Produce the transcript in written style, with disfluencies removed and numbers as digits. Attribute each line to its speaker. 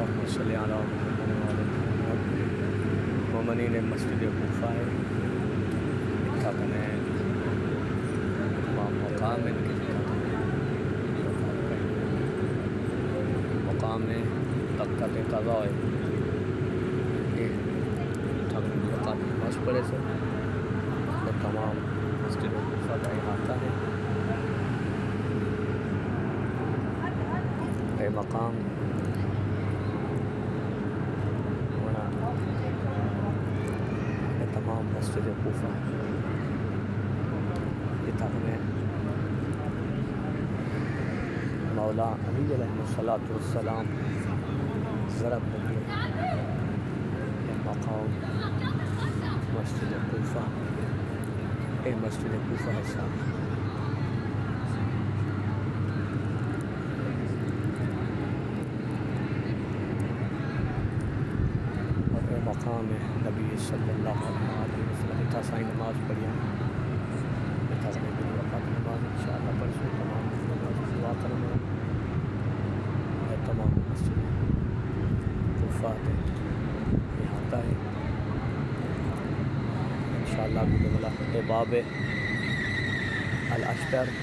Speaker 1: اللهم صل علی محمد وعلی محمد مومنین مسجد کوفہ ہے کتنے مقام ان کے مقام طاقت قضا ہے یہ مقام نماز پڑھے سے وہ تمام مسجد کوفہ کا احاطہ ہے یہ مقام تمام مسجد کوفہ یہ تمہیں مولا علی علیہ الصلوۃ والسلام ضرب لگے یہ مقام مسجد کوفہ یہ مسجد کوفہ ہے صاحب مقام نبی صلی اللہ علیہ وسلم اتنا سائی نماز پڑھیا اتنا سائی وقت نماز انشاءاللہ پرسوں تمام نماز دعا کرنا ہے تمام مسجد کوفہ احاطہ ہے انشاءاللہ باب الاشتر